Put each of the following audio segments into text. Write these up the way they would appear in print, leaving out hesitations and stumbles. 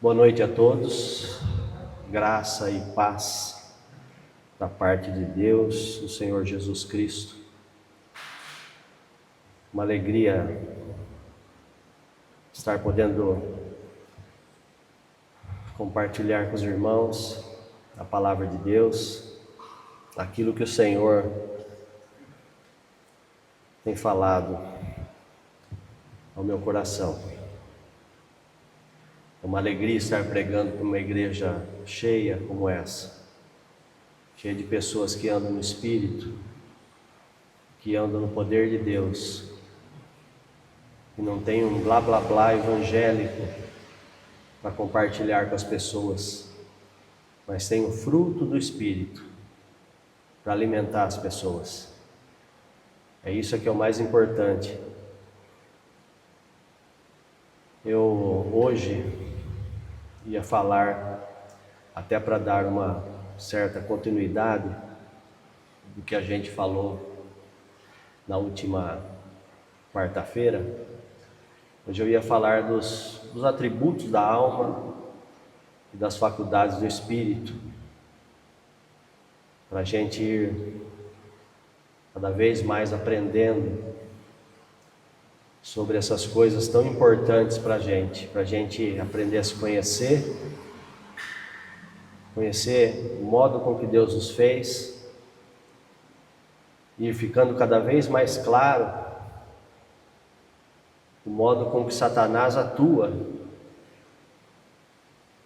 Boa noite a todos, graça e paz da parte de Deus, do Senhor Jesus Cristo. Uma alegria estar podendo compartilhar com os irmãos a palavra de Deus, aquilo que o Senhor tem falado ao meu coração. É uma alegria estar pregando para uma igreja cheia como essa, cheia de pessoas que andam no Espírito, que andam no poder de Deus, que não tem um blá blá blá evangélico para compartilhar com as pessoas, mas tem o fruto do Espírito para alimentar as pessoas. É isso que é o mais importante. Eu hoje ia falar, até para dar uma certa continuidade do que a gente falou na última quarta-feira. Hoje eu ia falar dos atributos da alma e das faculdades do Espírito, para a gente ir cada vez mais aprendendo sobre essas coisas tão importantes para a gente aprender a se conhecer o modo com que Deus nos fez, e ir ficando cada vez mais claro o modo com que Satanás atua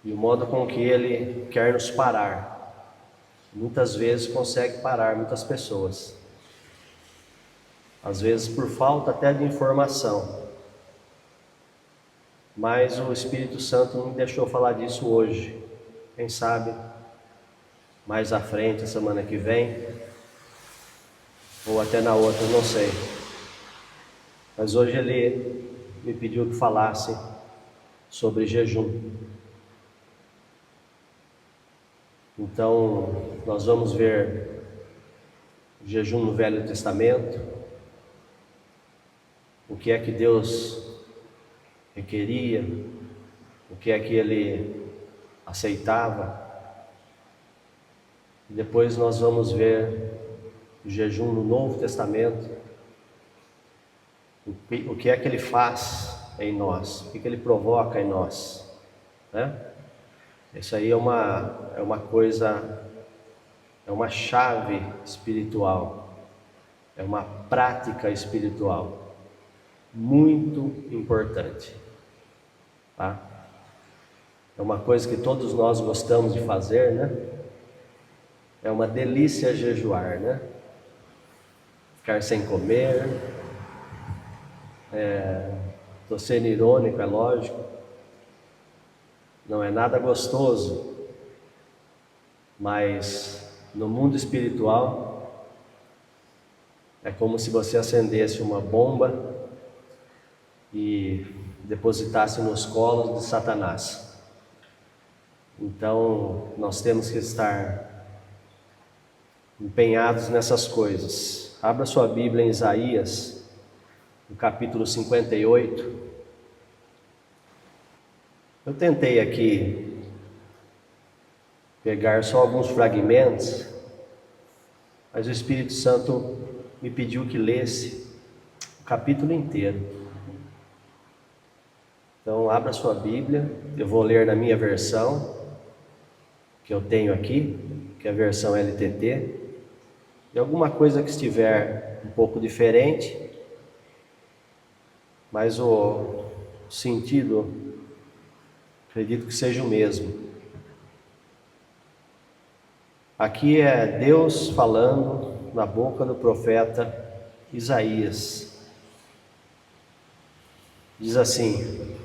e o modo com que ele quer nos parar. Muitas vezes consegue parar muitas pessoas, às vezes por falta até de informação, mas o Espírito Santo não me deixou falar disso hoje. Quem sabe mais à frente, a semana que vem, ou até na outra, não sei. Mas hoje ele me pediu que falasse sobre jejum. Então, nós vamos ver o jejum no Velho Testamento, o que é que Deus requeria, o que é que Ele aceitava. Depois nós vamos ver o jejum no Novo Testamento, o que é que Ele faz em nós, o que Ele provoca em nós, né? Isso aí é uma coisa, é uma chave espiritual, é uma prática espiritual muito importante, tá? É uma coisa que todos nós gostamos de fazer, né? É uma delícia jejuar, né? Ficar sem comer. Estou sendo irônico, é lógico. Não é nada gostoso, mas no mundo espiritual é como se você acendesse uma bomba e depositasse nos colos de Satanás. Então nós temos que estar empenhados nessas coisas. Abra sua Bíblia em Isaías, no capítulo 58. Eu tentei aqui pegar só alguns fragmentos, mas o Espírito Santo me pediu que lesse o capítulo inteiro. Então abra sua Bíblia, eu vou ler na minha versão, que eu tenho aqui, que é a versão LTT, e alguma coisa que estiver um pouco diferente, mas o sentido, acredito que seja o mesmo. Aqui é Deus falando na boca do profeta Isaías. Diz assim: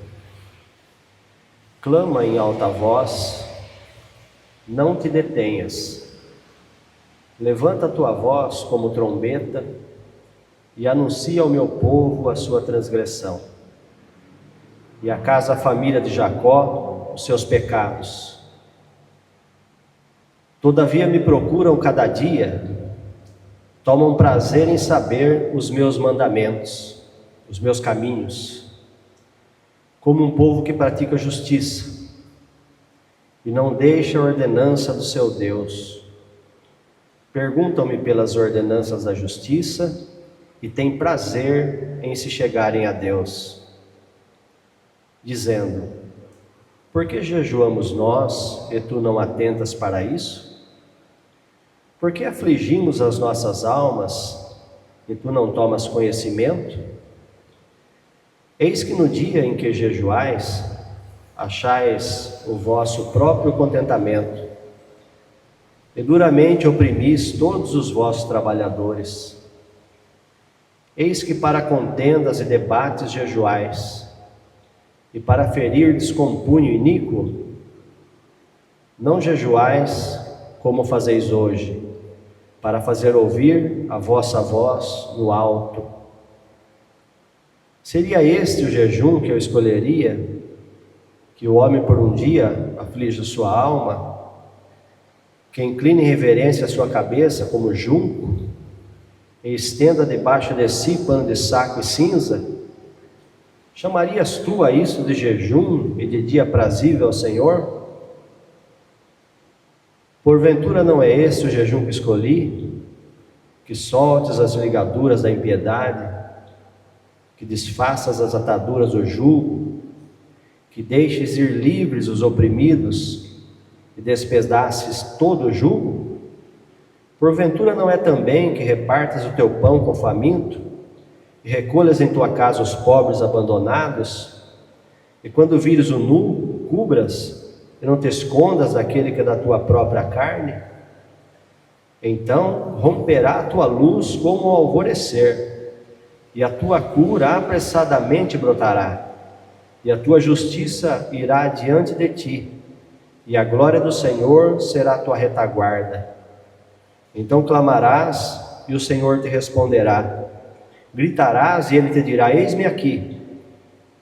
clama em alta voz, não te detenhas. Levanta a tua voz como trombeta e anuncia ao meu povo a sua transgressão, e à casa, a família de Jacó, os seus pecados. Todavia me procuram cada dia, tomam prazer em saber os meus mandamentos, os meus caminhos, como um povo que pratica justiça e não deixa a ordenança do seu Deus. Perguntam-me pelas ordenanças da justiça e têm prazer em se chegarem a Deus, dizendo: por que jejuamos nós e tu não atentas para isso? Por que afligimos as nossas almas e tu não tomas conhecimento? Eis que no dia em que jejuais, achais o vosso próprio contentamento, e duramente oprimis todos os vossos trabalhadores. Eis que para contendas e debates jejuais, e para ferirdes com punho iníquo, não jejuais como fazeis hoje, para fazer ouvir a vossa voz no alto. Seria este o jejum que eu escolheria? Que o homem por um dia aflige sua alma, que incline em reverência a sua cabeça como junco, e estenda debaixo de si pano de saco e cinza? Chamarias tu a isso de jejum e de dia aprazível ao Senhor? Porventura não é esse o jejum que escolhi? Que soltes as ligaduras da impiedade, que desfaças as ataduras do jugo, que deixes ir livres os oprimidos e despedaces todo o jugo? Porventura não é também que repartas o teu pão com o faminto e recolhas em tua casa os pobres abandonados, e quando vires o nu, cubras e não te escondas daquele que é da tua própria carne? Então romperá a tua luz como o alvorecer, e a tua cura apressadamente brotará, e a tua justiça irá diante de ti, e a glória do Senhor será a tua retaguarda. Então clamarás, e o Senhor te responderá. Gritarás, e Ele te dirá: eis-me aqui.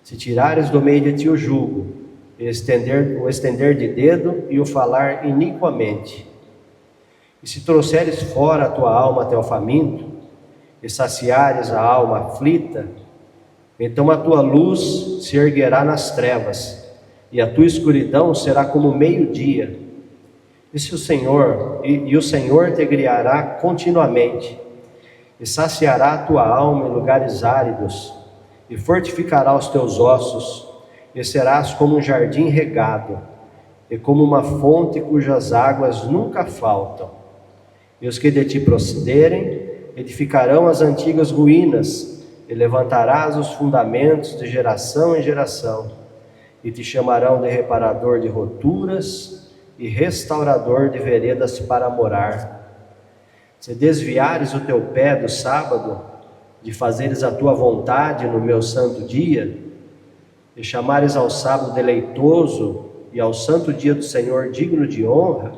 Se tirares do meio de ti o jugo, o estender de dedo e o falar iniquamente, e se trouxeres fora a tua alma até o faminto, e saciares a alma aflita, então a tua luz se erguerá nas trevas, e a tua escuridão será como meio-dia. E o Senhor te guiará continuamente, e saciará a tua alma em lugares áridos, e fortificará os teus ossos, e serás como um jardim regado, e como uma fonte cujas águas nunca faltam. E os que de ti procederem, edificarão as antigas ruínas, e levantarás os fundamentos de geração em geração, e te chamarão de reparador de roturas e restaurador de veredas para morar. Se desviares o teu pé do sábado, de fazeres a tua vontade no meu santo dia, e chamares ao sábado deleitoso e ao santo dia do Senhor digno de honra,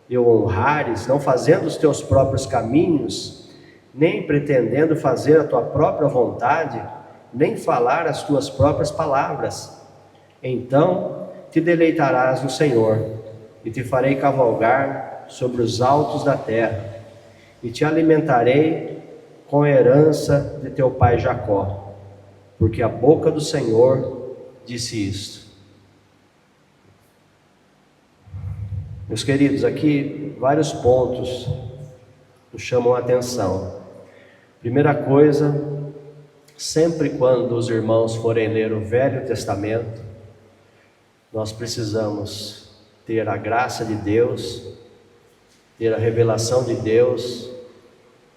e o honrares, não fazendo os teus próprios caminhos, nem pretendendo fazer a tua própria vontade, nem falar as tuas próprias palavras, então te deleitarás no Senhor, e te farei cavalgar sobre os altos da terra, e te alimentarei com a herança de teu pai Jacó, porque a boca do Senhor disse isto. Meus queridos, aqui vários pontos nos chamam a atenção. Primeira coisa, sempre quando os irmãos forem ler o Velho Testamento, nós precisamos ter a graça de Deus, ter a revelação de Deus,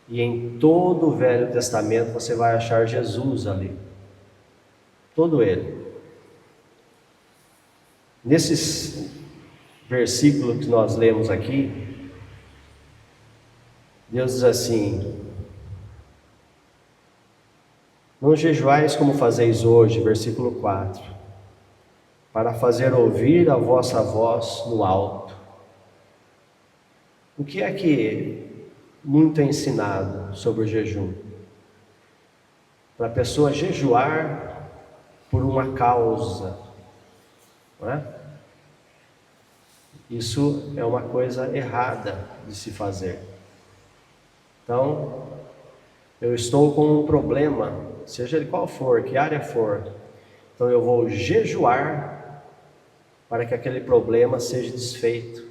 e em todo o Velho Testamento você vai achar Jesus ali, todo ele. Nesses versículos que nós lemos aqui, Deus diz assim: não jejuais como fazeis hoje, versículo 4, para fazer ouvir a vossa voz no alto. O que é que muito é ensinado sobre o jejum? Para a pessoa jejuar por uma causa, não é? Isso é uma coisa errada de se fazer. Então, eu estou com um problema, seja ele qual for, que área for, então eu vou jejuar para que aquele problema seja desfeito.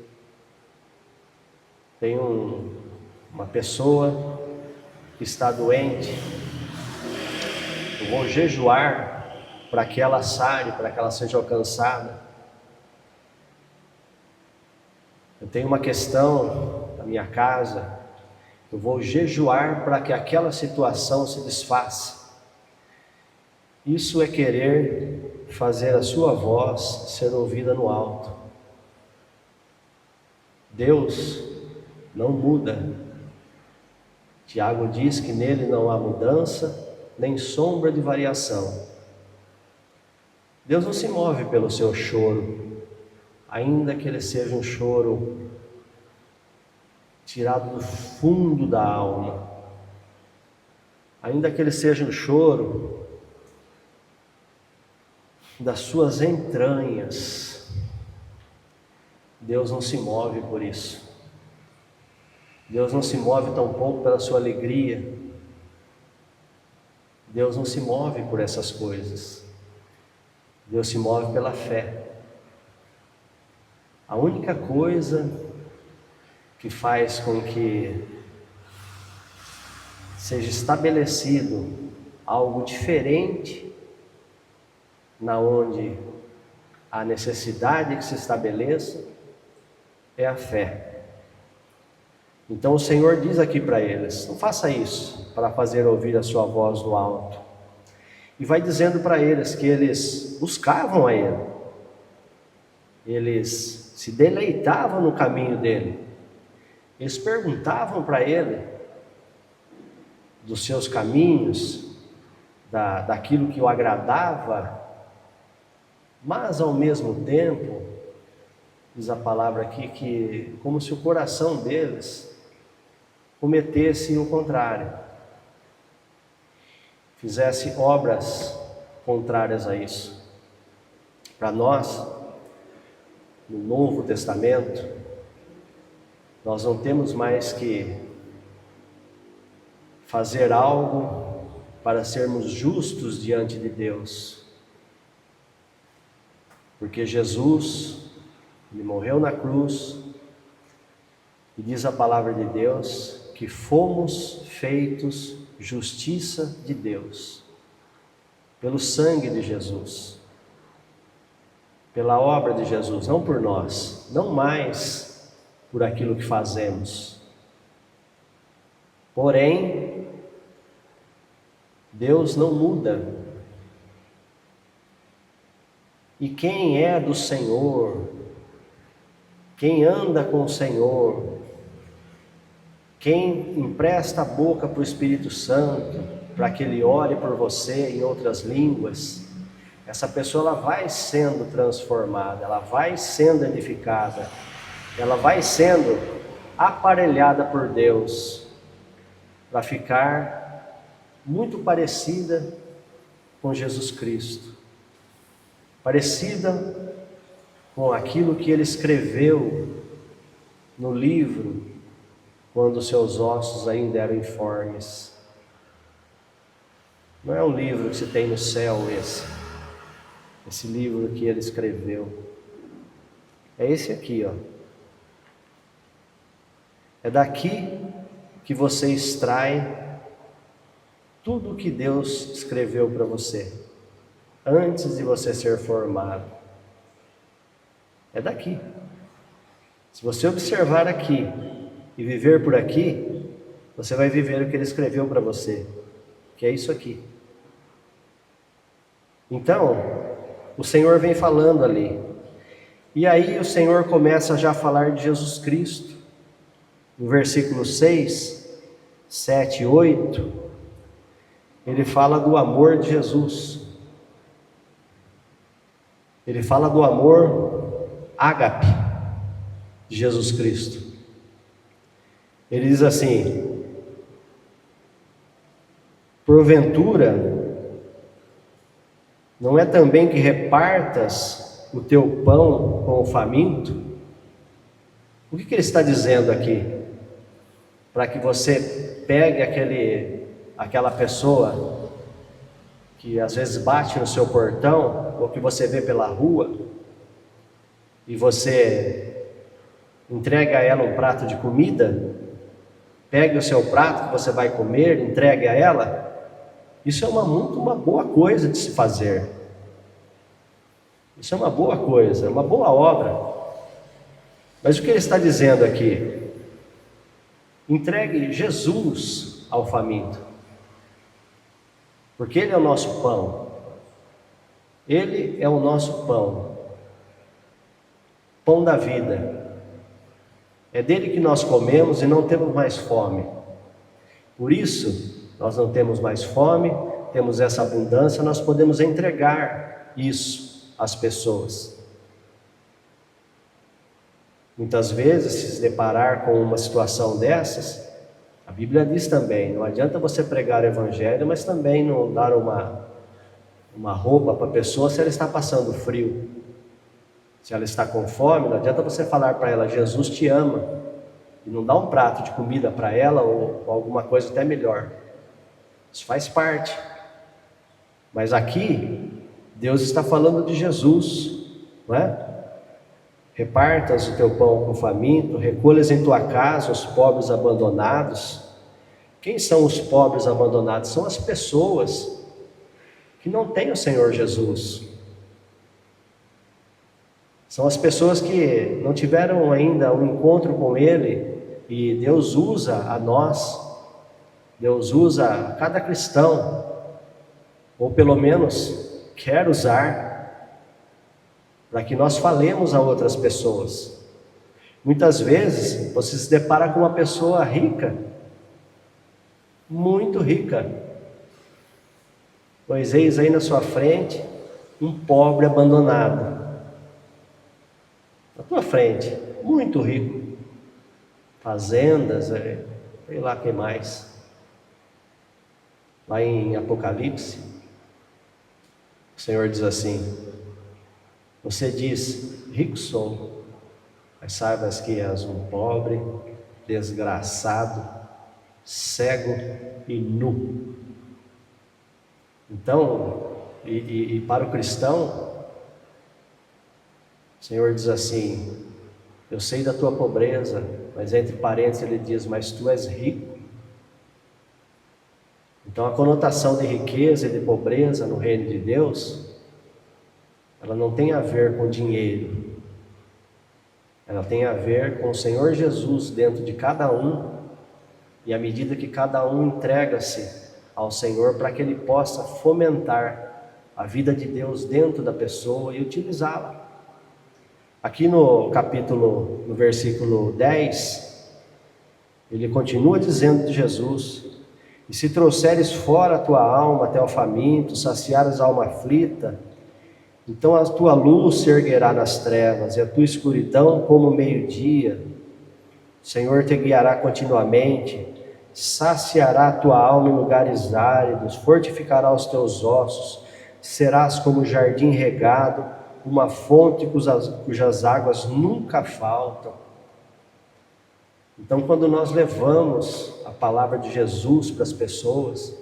Tem uma pessoa que está doente, eu vou jejuar para que ela sare, para que ela seja alcançada. Eu tenho uma questão na minha casa, eu vou jejuar para que aquela situação se desfaça. Isso é querer fazer a sua voz ser ouvida no alto. Deus não muda. Tiago diz que nele não há mudança, nem sombra de variação. Deus não se move pelo seu choro, ainda que ele seja um choro tirado do fundo da alma, ainda que ele seja um choro das suas entranhas. Deus não se move por isso. Deus não se move tampouco pela sua alegria. Deus não se move por essas coisas. Deus se move pela fé. A única coisa que faz com que seja estabelecido algo diferente na onde a necessidade que se estabeleça é a fé. Então o Senhor diz aqui para eles: não faça isso para fazer ouvir a sua voz no alto. E vai dizendo para eles que eles buscavam a Ele, eles se deleitavam no caminho dele, eles perguntavam para Ele dos seus caminhos, daquilo que o agradava, mas ao mesmo tempo, diz a palavra aqui, que como se o coração deles cometesse o contrário, fizesse obras contrárias a isso. Para nós, no Novo Testamento, nós não temos mais que fazer algo para sermos justos diante de Deus, porque Jesus, Ele morreu na cruz, e diz a palavra de Deus que fomos feitos justiça de Deus, pelo sangue de Jesus, pela obra de Jesus, não por nós, não mais por aquilo que fazemos. Porém, Deus não muda. E quem é do Senhor, quem anda com o Senhor, quem empresta a boca para o Espírito Santo, para que Ele ore por você em outras línguas, essa pessoa ela vai sendo transformada, ela vai sendo edificada, ela vai sendo aparelhada por Deus, para ficar muito parecida com Jesus Cristo, parecida com aquilo que Ele escreveu no livro, quando seus ossos ainda eram informes. Não é um livro que se tem no céu esse livro que Ele escreveu. É esse aqui, ó. É daqui que você extrai tudo o que Deus escreveu para você, antes de você ser formado. É daqui. Se você observar aqui e viver por aqui, você vai viver o que Ele escreveu para você, que é isso aqui. Então, o Senhor vem falando ali, e aí o Senhor começa já a falar de Jesus Cristo, no versículo 6, 7 e 8, Ele fala do amor de Jesus, Ele fala do amor ágape de Jesus Cristo. Ele diz assim: porventura, não é também que repartas o teu pão com o faminto? O que ele está dizendo aqui? Para que você pegue aquela pessoa que às vezes bate no seu portão, ou que você vê pela rua, e você entrega a ela um prato de comida, pegue o seu prato que você vai comer, entregue a ela, isso é uma boa coisa de se fazer. Isso é uma boa coisa, é uma boa obra. Mas o que ele está dizendo aqui? Entregue Jesus ao faminto, porque Ele é o nosso pão. Ele é o nosso pão, pão da vida. É dele que nós comemos e não temos mais fome. Por isso, nós não temos mais fome, temos essa abundância, nós podemos entregar isso às pessoas. Muitas vezes, se deparar com uma situação dessas, a Bíblia diz também, não adianta você pregar o Evangelho, mas também não dar uma roupa para a pessoa se ela está passando frio. Se ela está com fome, não adianta você falar para ela, Jesus te ama, e não dar um prato de comida para ela, ou alguma coisa até melhor. Isso faz parte. Mas aqui, Deus está falando de Jesus, não é? Repartas o teu pão com o faminto, recolhas em tua casa os pobres abandonados. Quem são os pobres abandonados? São as pessoas que não têm o Senhor Jesus. São as pessoas que não tiveram ainda um encontro com Ele, e Deus usa a nós, Deus usa a cada cristão, ou pelo menos quer usar, para que nós falemos a outras pessoas. Muitas vezes você se depara com uma pessoa rica, muito rica, pois eis aí na sua frente um pobre abandonado, na tua frente, muito rico, fazendas, sei lá quem mais. Lá em Apocalipse, o Senhor diz assim: você diz, rico sou, mas saibas que és um pobre, desgraçado, cego e nu. Então, e para o cristão, o Senhor diz assim: eu sei da tua pobreza, mas entre parênteses ele diz, mas tu és rico. Então a conotação de riqueza e de pobreza no reino de Deus, ela não tem a ver com dinheiro, ela tem a ver com o Senhor Jesus dentro de cada um, e à medida que cada um entrega-se ao Senhor, para que Ele possa fomentar a vida de Deus dentro da pessoa e utilizá-la. Aqui no versículo 10, ele continua dizendo de Jesus: e se trouxeres fora a tua alma até o faminto, saciares a alma aflita, então a tua luz se erguerá nas trevas, e a tua escuridão como o meio-dia. O Senhor te guiará continuamente, saciará a tua alma em lugares áridos, fortificará os teus ossos, serás como um jardim regado, uma fonte cujas águas nunca faltam. Então, quando nós levamos a palavra de Jesus para as pessoas,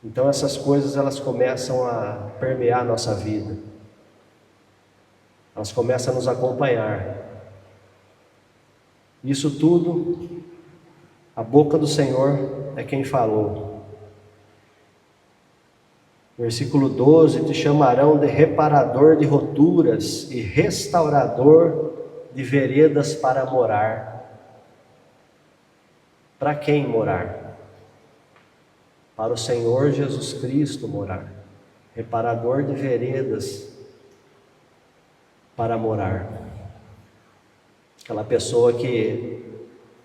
então essas coisas elas começam a permear a nossa vida, elas começam a nos acompanhar. Isso tudo, a boca do Senhor é quem falou. Versículo 12: te chamarão de reparador de roturas e restaurador de veredas para morar. Para quem morar? Para o Senhor Jesus Cristo morar. Reparador de veredas para morar. Aquela pessoa que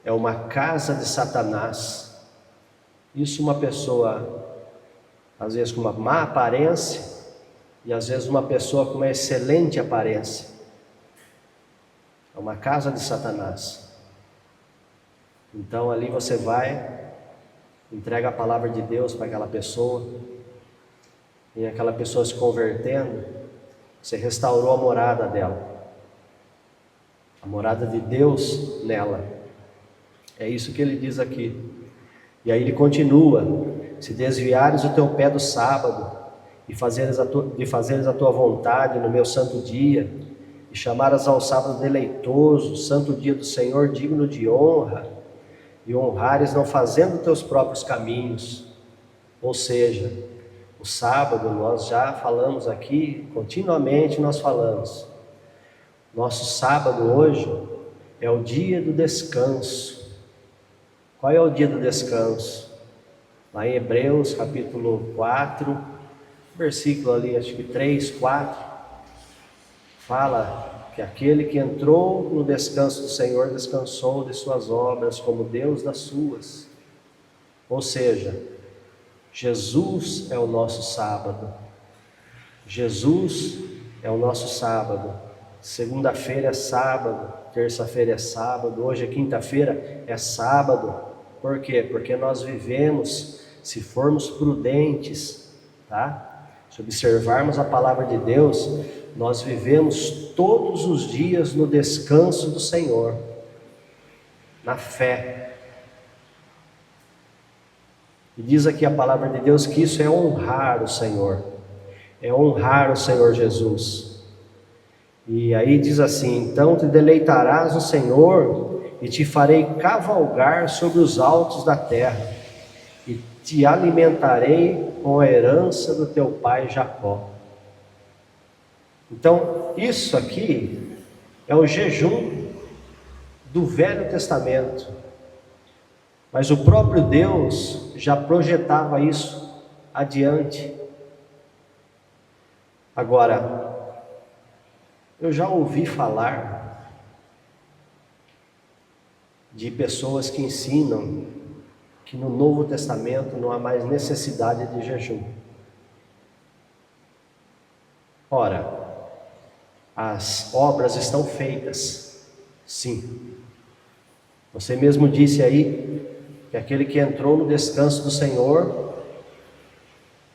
é uma casa de Satanás. Isso, uma pessoa às vezes com uma má aparência, e às vezes uma pessoa com uma excelente aparência. É uma casa de Satanás. Então ali você vai, entrega a palavra de Deus para aquela pessoa, e aquela pessoa se convertendo, você restaurou a morada dela, a morada de Deus nela. É isso que ele diz aqui. E aí ele continua: se desviares o teu pé do sábado de fazeres a tua vontade no meu santo dia, e chamaras ao sábado deleitoso, santo dia do Senhor, digno de honra, e honrares não fazendo teus próprios caminhos. Ou seja, o sábado, nós já falamos aqui, continuamente nós falamos, nosso sábado hoje é o dia do descanso. Qual é o dia do descanso? Lá em Hebreus capítulo 4, versículo ali, acho que 3, 4, fala que aquele que entrou no descanso do Senhor descansou de suas obras como Deus das suas. Ou seja, Jesus é o nosso sábado. Jesus é o nosso sábado. Segunda-feira é sábado, terça-feira é sábado, hoje é quinta-feira, é sábado. Por quê? Porque nós vivemos, se formos prudentes, tá? Se observarmos a palavra de Deus, nós vivemos todos os dias no descanso do Senhor, na fé. E diz aqui a palavra de Deus que isso é honrar o Senhor, é honrar o Senhor Jesus. E aí diz assim: então te deleitarás no Senhor e te farei cavalgar sobre os altos da terra e te alimentarei com a herança do teu pai Jacó. Então isso aqui é o jejum do Velho Testamento, mas o próprio Deus já projetava isso adiante. Agora, eu já ouvi falar de pessoas que ensinam que no Novo Testamento não há mais necessidade de jejum. Ora, as obras estão feitas, sim. Você mesmo disse aí que aquele que entrou no descanso do Senhor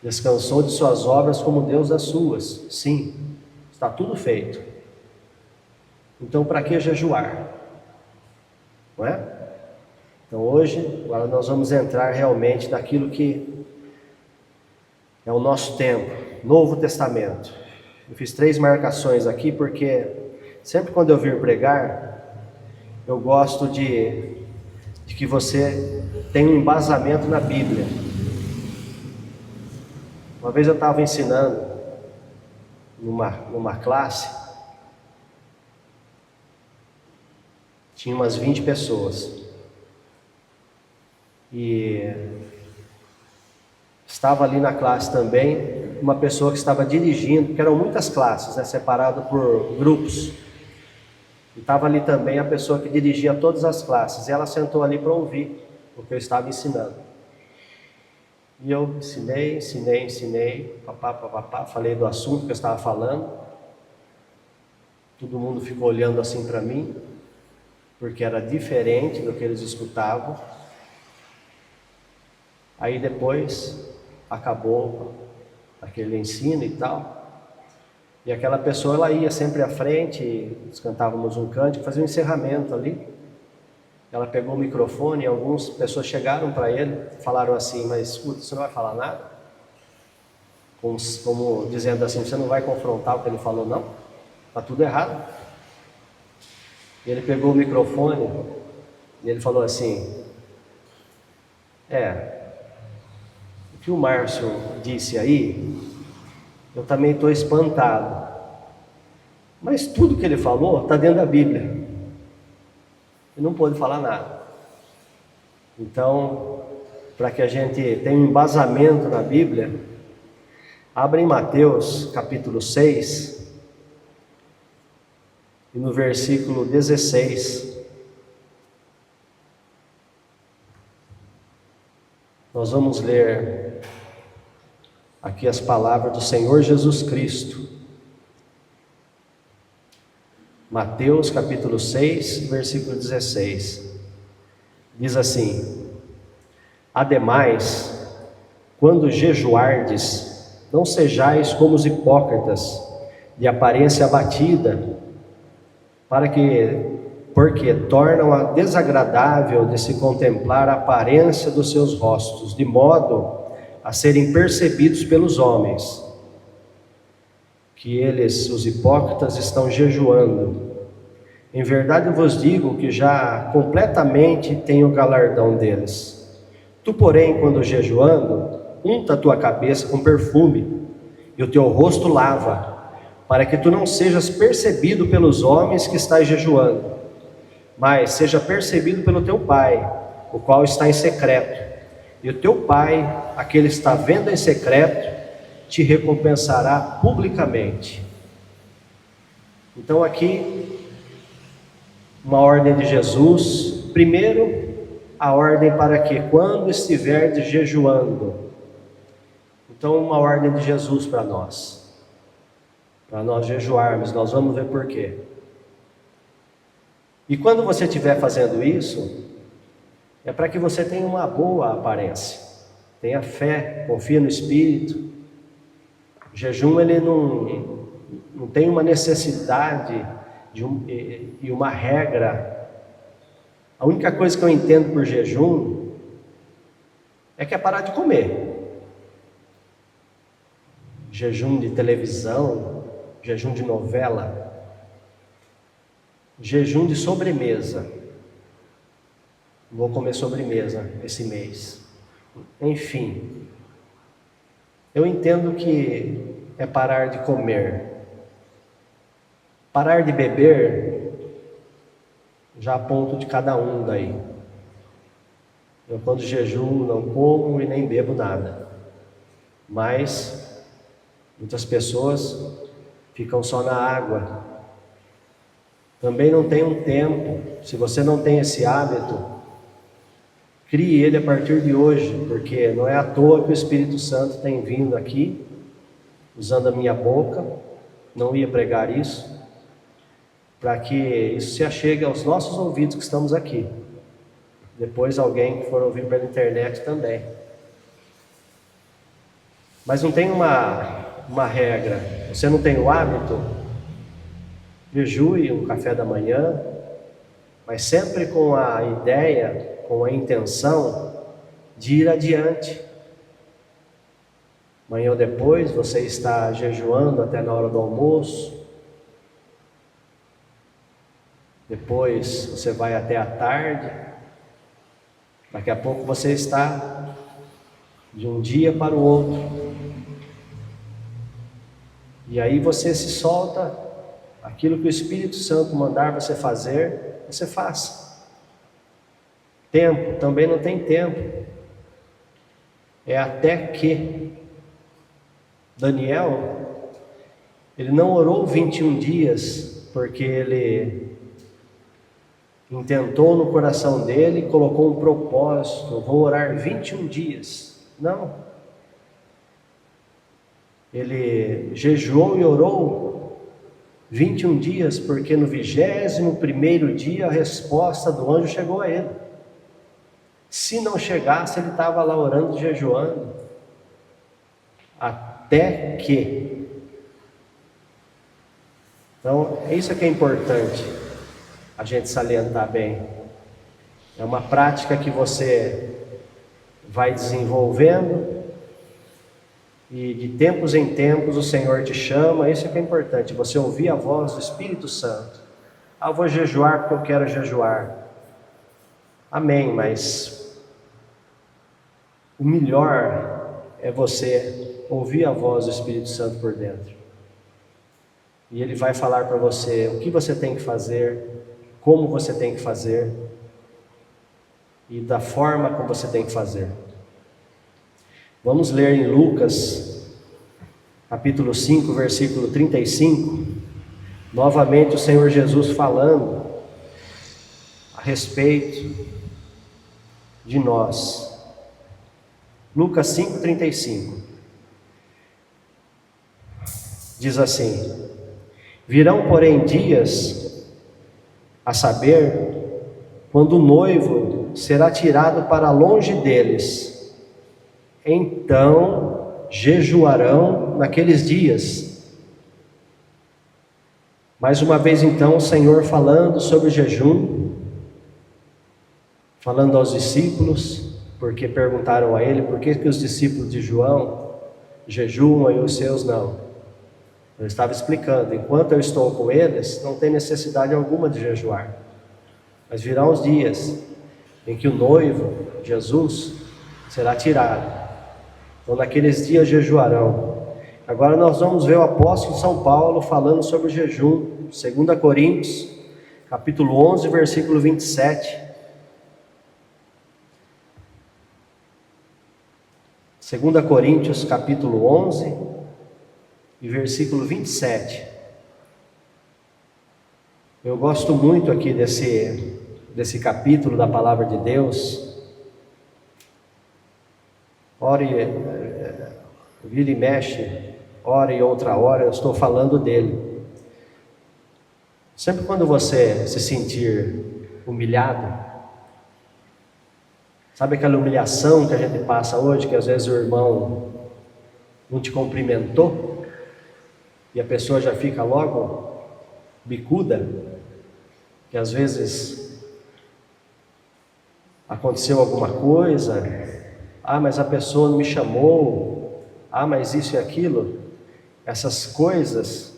descansou de suas obras como Deus das suas. Sim, está tudo feito. Então para que jejuar? Não é? Então hoje, agora nós vamos entrar realmente naquilo que é o nosso tempo, Novo Testamento. Eu fiz 3 marcações aqui porque sempre quando eu vir pregar, eu gosto de que você tenha um embasamento na Bíblia. Uma vez eu estava ensinando numa classe, tinha umas 20 pessoas, e estava ali na classe também uma pessoa que estava dirigindo, porque eram muitas classes, né, separadas por grupos, e estava ali também a pessoa que dirigia todas as classes, e ela sentou ali para ouvir o que eu estava ensinando. E eu ensinei, papá, falei do assunto que eu estava falando. Todo mundo ficou olhando assim para mim, porque era diferente do que eles escutavam. Aí depois acabou aquele ensino e tal, e aquela pessoa ela ia sempre à frente, nós cantávamos um cântico, fazia um encerramento ali. Ela pegou o microfone e algumas pessoas chegaram para ele, falaram assim: mas escuta, você não vai falar nada? Como dizendo assim, você não vai confrontar o que ele falou, não? Está tudo errado. E ele pegou o microfone e ele falou assim: o que o Márcio disse aí, eu também estou espantado, mas tudo que ele falou está dentro da Bíblia. E não pôde falar nada. Então, para que a gente tenha um embasamento na Bíblia, abra em Mateus capítulo 6 e no versículo 16 nós vamos ler aqui as palavras do Senhor Jesus Cristo. Mateus capítulo 6, versículo 16, diz assim: ademais, quando jejuardes, não sejais como os hipócritas, de aparência abatida, porque tornam desagradável de se contemplar a aparência dos seus rostos, de modo a serem percebidos pelos homens. que eles, os hipócritas, estão jejuando. Em verdade eu vos digo que já completamente tem o galardão deles. Tu, porém, quando jejuando, unta a tua cabeça com perfume, e o teu rosto lava, para que tu não sejas percebido pelos homens que estás jejuando, mas seja percebido pelo teu Pai, o qual está em secreto. E o teu Pai, aquele que está vendo em secreto, te recompensará publicamente. Então aqui, uma ordem de Jesus. Primeiro, a ordem para que quando estiverdes jejuando. Então, uma ordem de Jesus para nós jejuarmos. Nós vamos ver por quê. E quando você estiver fazendo isso, é para que você tenha uma boa aparência, tenha fé, confia no Espírito. O jejum, ele não tem uma necessidade e uma regra. A única coisa que eu entendo por jejum é que é parar de comer. Jejum de televisão, jejum de novela, jejum de sobremesa. Vou comer sobremesa esse mês. Enfim, eu entendo que é parar de comer. Parar de beber, já aponto de cada um daí. Eu, quando jejuo, não como e nem bebo nada. Mas muitas pessoas ficam só na água. Também não tem um tempo. Se você não tem esse hábito, crie ele a partir de hoje, porque não é à toa que o Espírito Santo tem vindo aqui, usando a minha boca. Não ia pregar isso, para que isso se achegue aos nossos ouvidos que estamos aqui. Depois alguém que for ouvir pela internet também. Mas não tem uma regra. Você não tem o hábito? Jejue um café da manhã, mas sempre com a ideia, com a intenção de ir adiante. Amanhã ou depois você está jejuando até na hora do almoço. Depois você vai até a tarde. Daqui a pouco você está de um dia para o outro. E aí você se solta, aquilo que o Espírito Santo mandar você fazer, você faz. Tempo, também não tem tempo. É até que Daniel, ele não orou 21 dias, porque ele intentou no coração dele, colocou um propósito, vou orar 21 dias. Não. Ele jejuou e orou 21 dias, porque no 21º dia a resposta do anjo chegou a ele. Se não chegasse, ele estava lá orando, jejuando, até que. Então, isso que é importante a gente salientar bem. É uma prática que você vai desenvolvendo, e de tempos em tempos o Senhor te chama. Isso que é importante, você ouvir a voz do Espírito Santo. Eu vou jejuar porque eu quero jejuar. Amém, mas o melhor é você ouvir a voz do Espírito Santo por dentro. E Ele vai falar para você o que você tem que fazer, como você tem que fazer e da forma como você tem que fazer. Vamos ler em Lucas, capítulo 5, versículo 35, novamente o Senhor Jesus falando a respeito de nós. Lucas 5,35 diz assim: virão, porém, dias, a saber, quando o noivo será tirado para longe deles, então jejuarão naqueles dias. Mais uma vez então o Senhor falando sobre o jejum, falando aos discípulos, porque perguntaram a Ele por que os discípulos de João jejuam e os seus não. Eu estava explicando, enquanto eu estou com eles, não tem necessidade alguma de jejuar. Mas virão os dias em que o noivo, Jesus, será tirado. Então naqueles dias jejuarão. Agora nós vamos ver o apóstolo São Paulo falando sobre o jejum, 2 Coríntios, capítulo 11, versículo 27. 2 Coríntios, capítulo 11, e versículo 27. Eu gosto muito aqui desse capítulo da Palavra de Deus. Ore, vira e mexe, hora e outra hora, eu estou falando dele. Sempre quando você se sentir humilhado, sabe aquela humilhação que a gente passa hoje, que às vezes o irmão não te cumprimentou, e a pessoa já fica logo bicuda, que às vezes aconteceu alguma coisa, mas a pessoa não me chamou, mas isso e aquilo, essas coisas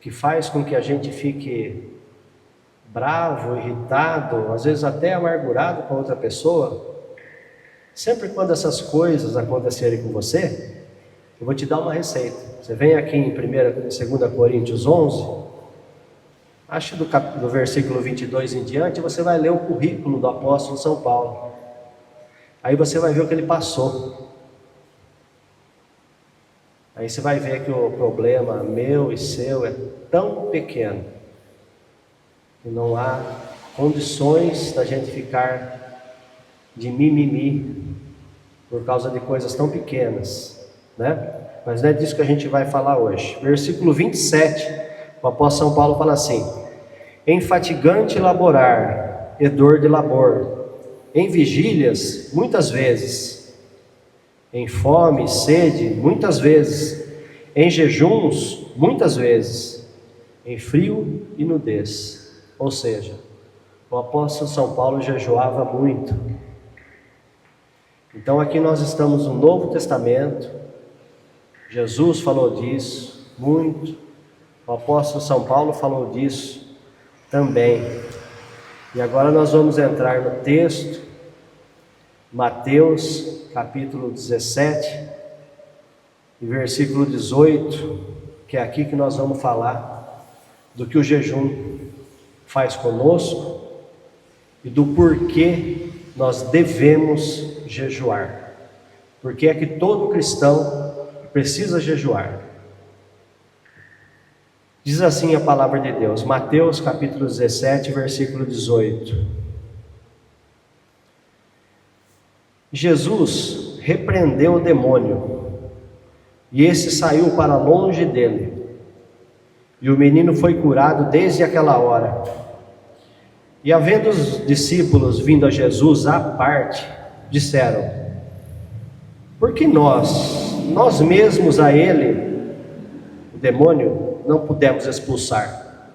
que faz com que a gente fique bravo, irritado, às vezes até amargurado com outra pessoa. Sempre quando essas coisas acontecerem com você, eu vou te dar uma receita. Você vem aqui em 2 Coríntios 11, acho do versículo 22 em diante, você vai ler o currículo do apóstolo São Paulo. Aí você vai ver o que ele passou. Aí você vai ver que o problema meu e seu é tão pequeno que não há condições da gente ficar de mimimi por causa de coisas tão pequenas, né? Mas não é disso que a gente vai falar hoje. Versículo 27, o apóstolo São Paulo fala assim: em fatigante laborar e dor de labor, em vigílias muitas vezes, em fome e sede muitas vezes, em jejuns muitas vezes, em frio e nudez. Ou seja, o apóstolo São Paulo jejuava muito. Então aqui nós estamos no Novo Testamento, Jesus falou disso muito, o apóstolo São Paulo falou disso também. E agora nós vamos entrar no texto, Mateus capítulo 17, e versículo 18, que é aqui que nós vamos falar do que o jejum faz conosco e do porquê nós devemos jejuar. Porque é que todo cristão precisa jejuar. Diz assim a palavra de Deus, Mateus capítulo 17, versículo 18. Jesus repreendeu o demônio, e esse saiu para longe dele, e o menino foi curado desde aquela hora. E havendo os discípulos vindo a Jesus à parte, disseram: por que nós mesmos a ele, o demônio, não pudemos expulsar?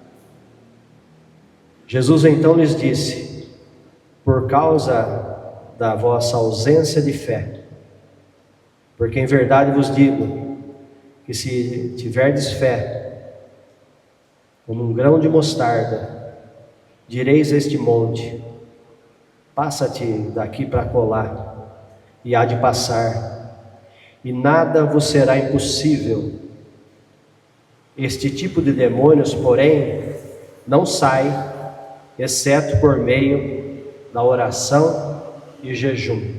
Jesus então lhes disse: por causa da vossa ausência de fé. Porque em verdade vos digo, que se tiverdes fé, como um grão de mostarda, direis a este monte: passa-te daqui para colar, e há de passar, e nada vos será impossível. Este tipo de demônios, porém, não sai, exceto por meio da oração e jejum.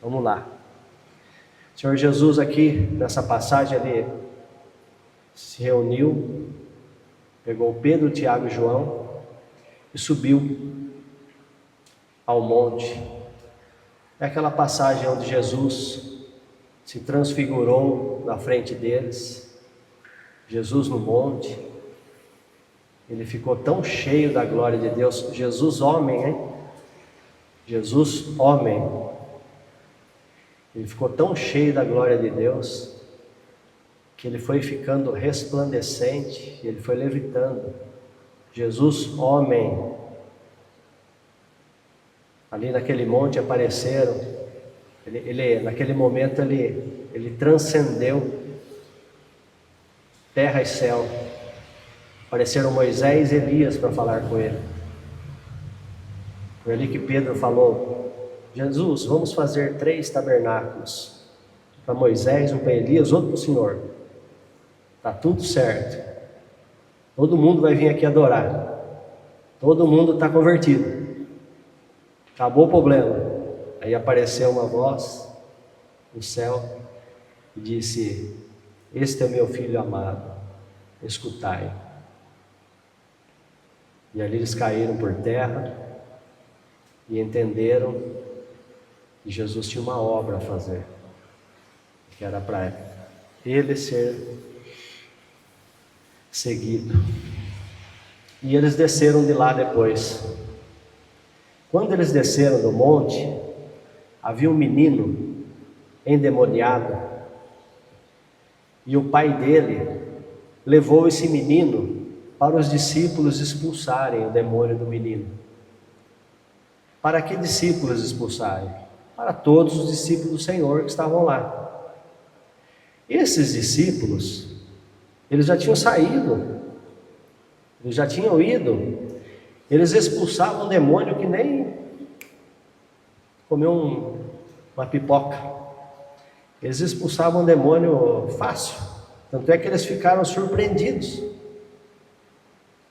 Vamos lá. O Senhor Jesus aqui, nessa passagem, ele se reuniu, pegou Pedro, Tiago e João e subiu ao monte. É aquela passagem onde Jesus se transfigurou na frente deles. Jesus no monte, ele ficou tão cheio da glória de Deus. Jesus homem, hein? Jesus homem, ele ficou tão cheio da glória de Deus, que ele foi ficando resplandecente, ele foi levitando. Jesus homem, ali naquele monte apareceram, naquele momento ele transcendeu terra e céu. Apareceram Moisés e Elias para falar com ele. Foi ali que Pedro falou: Jesus, vamos fazer 3 tabernáculos. Para Moisés, um para Elias, outro para o Senhor. Está tudo certo. Todo mundo vai vir aqui adorar. Todo mundo está convertido. Acabou o problema. Aí apareceu uma voz no céu e disse: este é meu filho amado, escutai. E ali eles caíram por terra e entenderam que Jesus tinha uma obra a fazer, que era para ele ser seguido. E eles desceram de lá depois. Quando eles desceram do monte, havia um menino endemoniado, e o pai dele levou esse menino para os discípulos expulsarem o demônio do menino. Para que discípulos expulsarem? Para todos os discípulos do Senhor que estavam lá. Esses discípulos, eles já tinham saído, eles já tinham ido, eles expulsavam um demônio que nem comeu uma pipoca. Eles expulsavam um demônio fácil, tanto é que eles ficaram surpreendidos.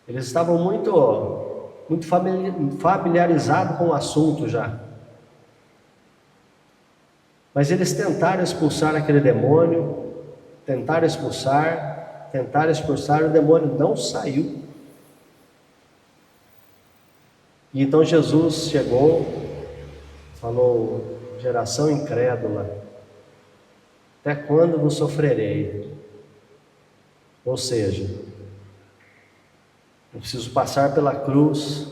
Eles estavam muito familiarizados com o assunto já. Mas eles tentaram expulsar aquele demônio, tentaram expulsar, o demônio não saiu. E então Jesus chegou, falou: geração incrédula, até quando vos sofrerei? Ou seja, eu preciso passar pela cruz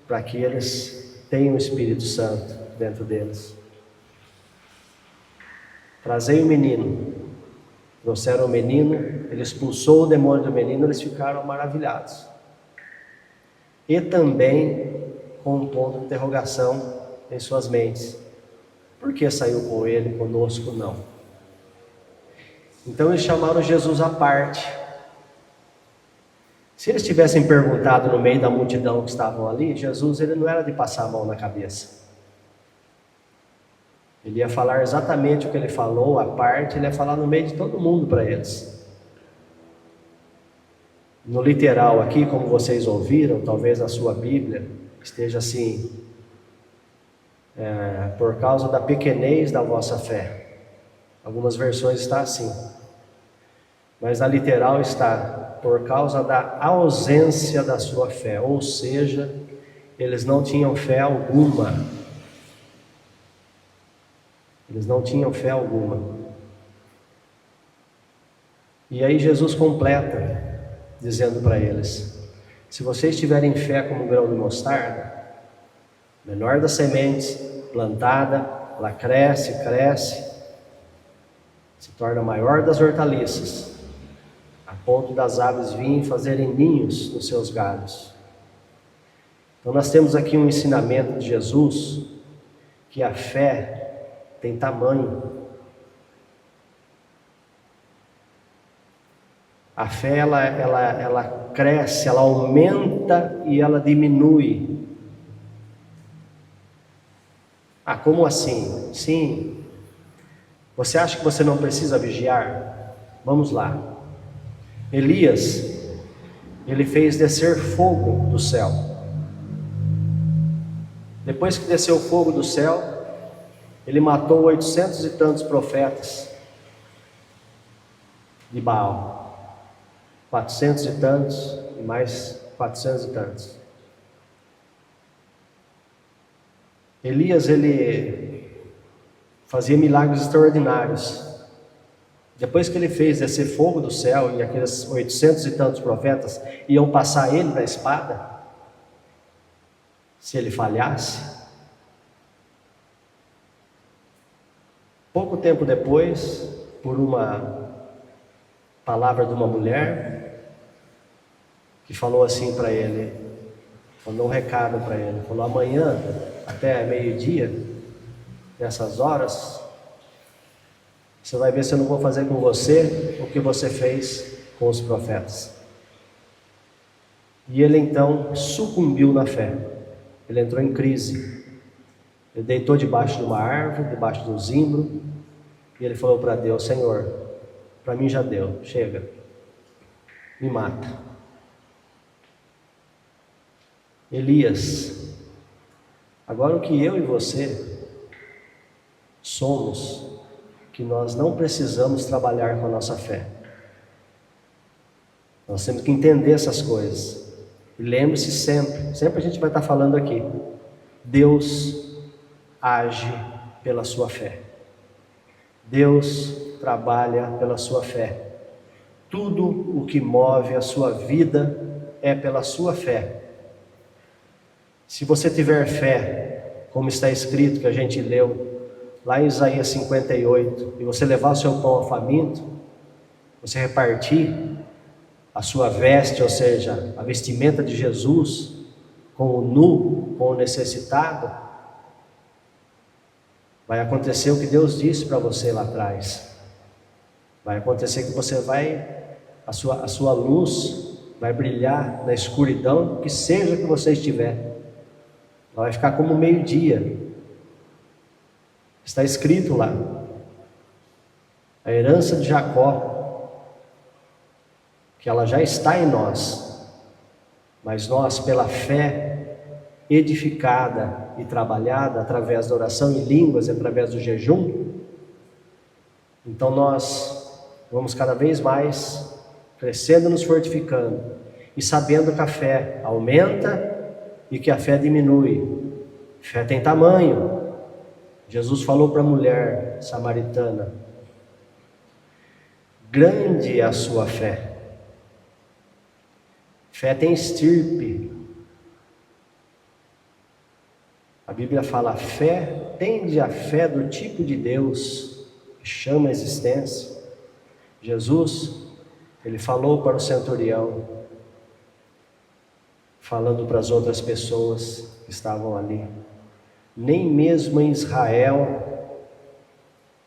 para que eles tenham o Espírito Santo dentro deles. Trazei o menino. Trouxeram o menino, ele expulsou o demônio do menino, eles ficaram maravilhados. E também com um ponto de interrogação em suas mentes: por que saiu com ele, conosco não? Então eles chamaram Jesus à parte. Se eles tivessem perguntado no meio da multidão que estavam ali, Jesus, ele não era de passar a mão na cabeça. Ele ia falar exatamente o que ele falou, à parte, ele ia falar no meio de todo mundo para eles. No literal aqui, como vocês ouviram, talvez na sua Bíblia esteja assim: por causa da pequenez da vossa fé. Algumas versões está assim, mas na literal está: por causa da ausência da sua fé. Ou seja, eles não tinham fé alguma. Eles não tinham fé alguma. E aí Jesus completa, dizendo para eles: se vocês tiverem fé como um grão de mostarda, menor das sementes, plantada, ela cresce, se torna maior das hortaliças, a ponto das aves virem fazerem ninhos nos seus galhos. Então nós temos aqui um ensinamento de Jesus, que a fé tem tamanho. A fé ela cresce, ela aumenta e ela diminui. Ah, como assim? Sim. Você acha que você não precisa vigiar? Vamos lá. Elias, ele fez descer fogo do céu. Depois que desceu o fogo do céu, ele matou 800 e tantos profetas de Baal. 400 e tantos e mais 400 e tantos. Elias, ele fazia milagres extraordinários. Depois que ele fez descer fogo do céu e aqueles 800 e tantos profetas iam passar ele da espada, se ele falhasse, pouco tempo depois, por uma palavra de uma mulher que falou assim para ele, mandou um recado para ele, falou: amanhã até meio-dia, nessas horas, você vai ver se eu não vou fazer com você o que você fez com os profetas. E ele então sucumbiu na fé. Ele entrou em crise. Ele deitou debaixo de uma árvore, debaixo de um zimbro, e ele falou para Deus: Senhor, para mim já deu, chega, me mata. Elias, agora o que eu e você somos, que nós não precisamos trabalhar com a nossa fé. Nós temos que entender essas coisas. E lembre-se sempre a gente vai estar falando aqui, Deus age pela sua fé. Deus trabalha pela sua fé. Tudo o que move a sua vida é pela sua fé. Se você tiver fé, como está escrito, que a gente leu lá em Isaías 58, e você levar o seu pão ao faminto, você repartir a sua veste, ou seja, a vestimenta de Jesus, com o nu, com o necessitado, vai acontecer o que Deus disse para você lá atrás. Vai acontecer que você a sua luz vai brilhar na escuridão, que seja que você estiver. Ela vai ficar como meio-dia. Está escrito lá, a herança de Jacó, que ela já está em nós, mas nós, pela fé edificada e trabalhada através da oração em línguas e através do jejum, então nós vamos cada vez mais crescendo, nos fortificando e sabendo que a fé aumenta e que a fé diminui. Fé tem tamanho. Jesus falou para a mulher samaritana: grande é a sua fé. Fé tem estirpe. A Bíblia fala: fé, tende a fé do tipo de Deus que chama a existência. Jesus, ele falou para o centurião, falando para as outras pessoas que estavam ali: nem mesmo em Israel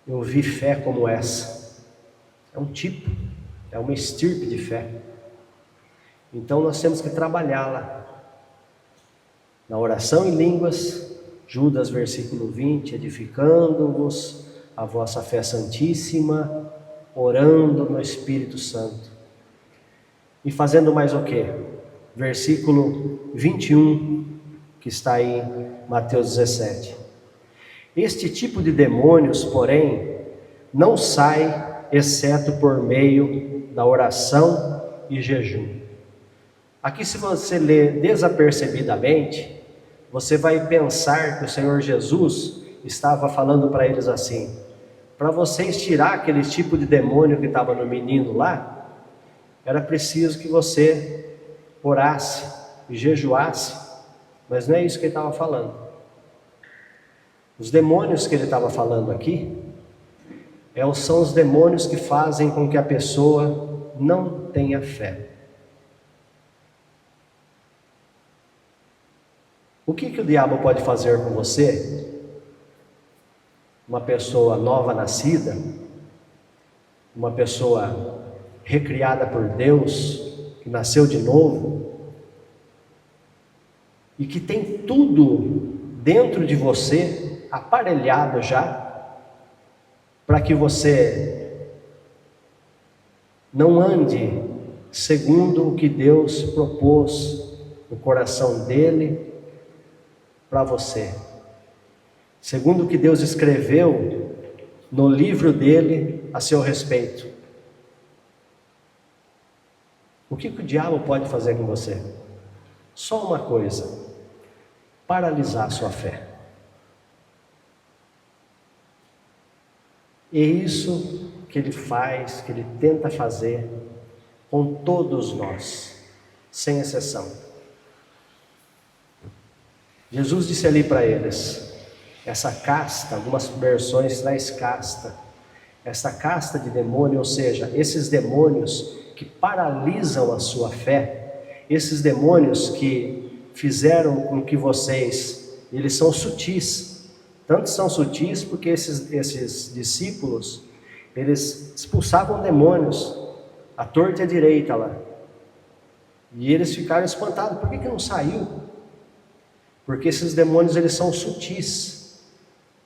eu vi fé como essa. É um tipo, é uma estirpe de fé. Então nós temos que trabalhá-la na oração em línguas, Judas versículo 20, edificando-vos a vossa fé santíssima, orando no Espírito Santo. E fazendo mais o quê? Versículo 21, que está aí em Mateus 17. Este tipo de demônios, porém, não sai exceto por meio da oração e jejum. Aqui, se você ler desapercebidamente, você vai pensar que o Senhor Jesus estava falando para eles assim: para vocês tirar aquele tipo de demônio que estava no menino lá, era preciso que você orasse e jejuasse. Mas não é isso que ele estava falando. Os demônios que ele estava falando aqui são os demônios que fazem com que a pessoa não tenha fé. O que o diabo pode fazer com você? Uma pessoa nova nascida, uma pessoa recriada por Deus, que nasceu de novo, e que tem tudo dentro de você, aparelhado já, para que você não ande segundo o que Deus propôs no coração dele para você, segundo o que Deus escreveu no livro dele a seu respeito. O que o diabo pode fazer com você? Só uma coisa: paralisar a sua fé. E é isso que ele faz, que ele tenta fazer com todos nós, sem exceção. Jesus disse ali para eles, essa casta, algumas versões traz casta, essa casta de demônio, ou seja, esses demônios que paralisam a sua fé, esses demônios que fizeram com que eles são sutis, tanto são sutis porque esses discípulos, eles expulsavam demônios, à torta e à direita lá. E eles ficaram espantados. Por que não saiu? Porque esses demônios, eles são sutis.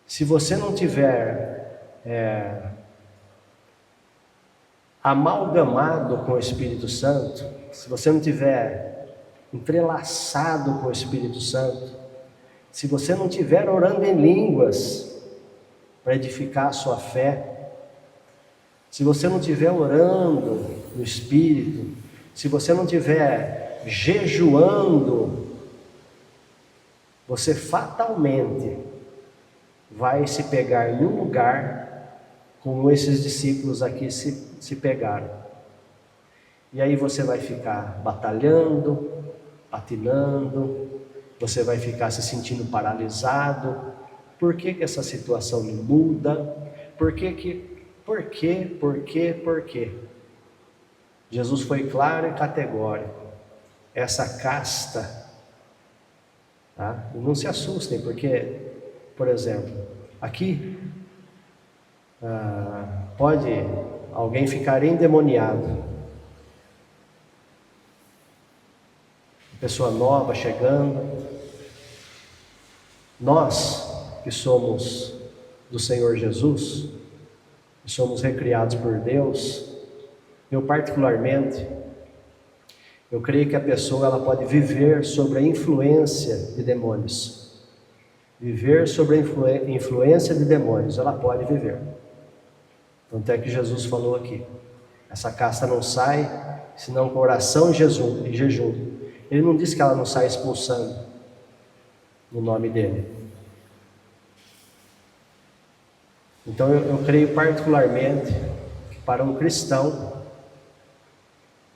Se você não tiver amalgamado com o Espírito Santo, se você não tiver entrelaçado com o Espírito Santo, se você não tiver orando em línguas para edificar a sua fé, se você não estiver orando no Espírito, se você não estiver jejuando, você fatalmente vai se pegar em um lugar como esses discípulos aqui se pegaram. E aí você vai ficar batalhando, patinando, você vai ficar se sentindo paralisado. Por que essa situação não muda? Por quê? Jesus foi claro e categórico. Essa casta, tá? E não se assustem, porque, por exemplo, aqui pode alguém ficar endemoniado, pessoa nova chegando. Nós que somos do Senhor Jesus, que somos recriados por Deus, eu particularmente, eu creio que a pessoa ela pode viver sobre a influência de demônios. Viver sobre a influência de demônios, ela pode viver. Tanto é que Jesus falou aqui, essa casta não sai, senão com oração e jejum. Ele não disse que ela não sai expulsando no nome dele. Então eu creio particularmente que para um cristão,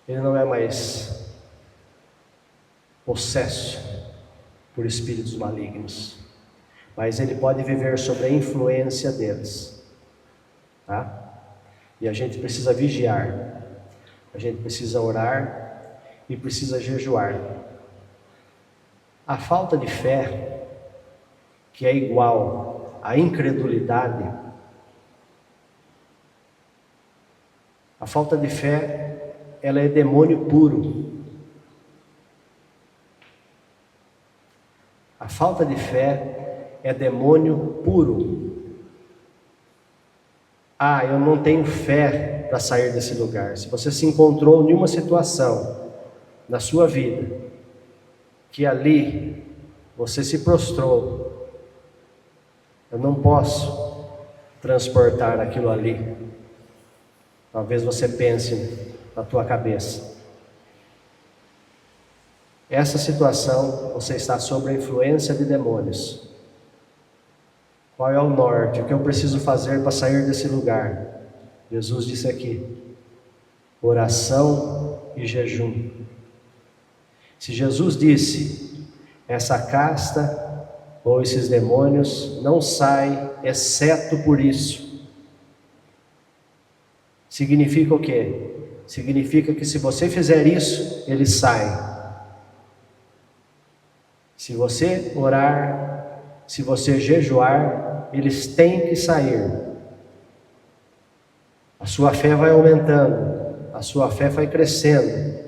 ele não é mais possesso por espíritos malignos, mas ele pode viver sob a influência deles, tá? E a gente precisa vigiar, a gente precisa orar e precisa jejuar. A falta de fé, que é igual à incredulidade, a falta de fé, ela é demônio puro. A falta de fé é demônio puro. Eu não tenho fé para sair desse lugar. Se você se encontrou em uma situação na sua vida, que ali você se prostrou, eu não posso transportar aquilo ali. Talvez você pense na tua cabeça. Essa situação, você está sob a influência de demônios. Qual é o norte? O que eu preciso fazer para sair desse lugar? Jesus disse aqui: oração e jejum. Se Jesus disse, essa casta ou esses demônios não saem, exceto por isso. Significa o quê? Significa que se você fizer isso, eles saem. Se você orar, se você jejuar, eles têm que sair. A sua fé vai aumentando, a sua fé vai crescendo.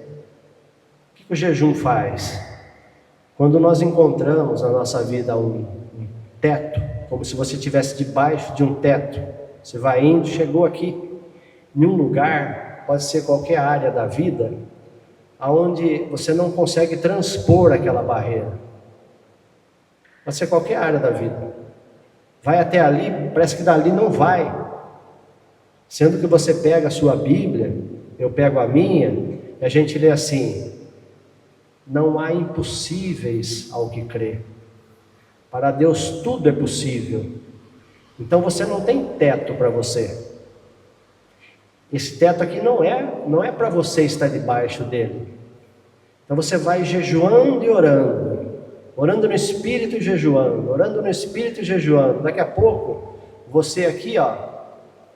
O que o jejum faz? Quando nós encontramos na nossa vida um teto, como se você estivesse debaixo de um teto, você vai indo, chegou aqui, em um lugar, pode ser qualquer área da vida, aonde você não consegue transpor aquela barreira. Pode ser qualquer área da vida. Vai até ali, parece que dali não vai. Sendo que você pega a sua Bíblia, eu pego a minha, e a gente lê assim: não há impossíveis ao que crê. Para Deus tudo é possível. Então você não tem teto para você. Esse teto aqui não é para você estar debaixo dele. Então você vai jejuando e orando no Espírito e jejuando, orando no Espírito e jejuando. Daqui a pouco, você aqui,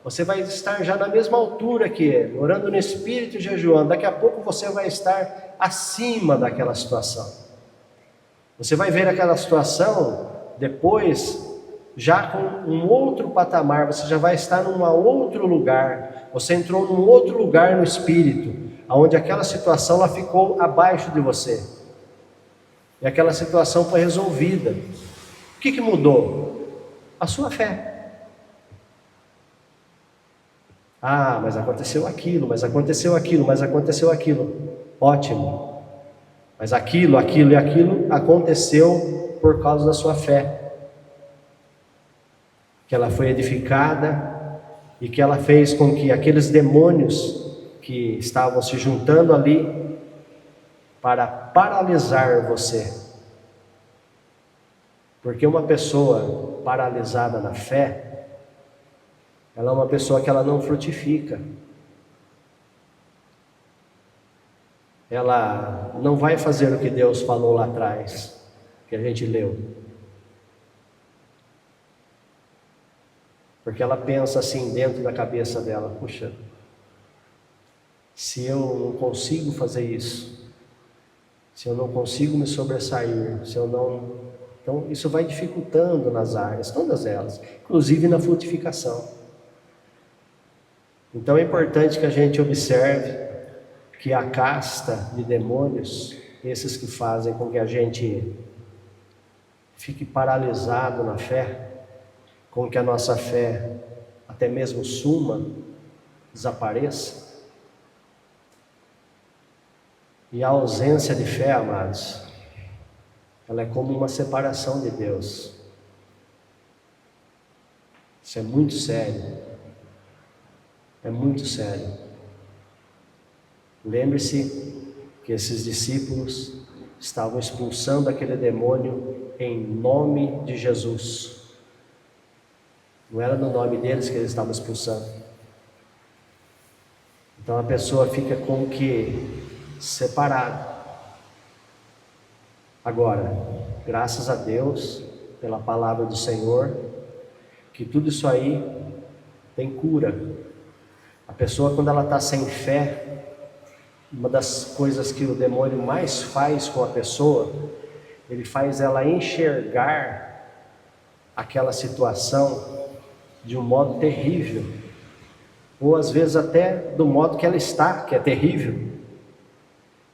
você vai estar já na mesma altura que ele, orando no Espírito e jejuando. Daqui a pouco você vai estar acima daquela situação. Você vai ver aquela situação depois já com um outro patamar, você já vai estar num outro lugar, você entrou num outro lugar no espírito, onde aquela situação ela ficou abaixo de você, e aquela situação foi resolvida. O que mudou? A sua fé. Ah, mas aconteceu aquilo, mas aconteceu aquilo, mas aconteceu aquilo. Ótimo. Mas aquilo e aquilo aconteceu por causa da sua fé. Que ela foi edificada e que ela fez com que aqueles demônios que estavam se juntando ali para paralisar você. Porque uma pessoa paralisada na fé, ela é uma pessoa que ela não frutifica. Ela não vai fazer o que Deus falou lá atrás, que a gente leu. Porque ela pensa assim dentro da cabeça dela: puxa, se eu não consigo fazer isso, se eu não consigo me sobressair, se eu não... Então isso vai dificultando nas áreas, todas elas, inclusive na frutificação. Então é importante que a gente observe que a casta de demônios, esses que fazem com que a gente fique paralisado na fé, com que a nossa fé até mesmo suma, desapareça. E a ausência de fé, amados, ela é como uma separação de Deus. Isso é muito sério. É muito sério. Lembre-se que esses discípulos estavam expulsando aquele demônio em nome de Jesus. Não era no nome deles que eles estavam expulsando. Então a pessoa fica como que separada. Agora, graças a Deus pela palavra do Senhor, que tudo isso aí tem cura. A pessoa, quando ela está sem fé, uma das coisas que o demônio mais faz com a pessoa, ele faz ela enxergar aquela situação de um modo terrível, ou às vezes até do modo que ela está, que é terrível,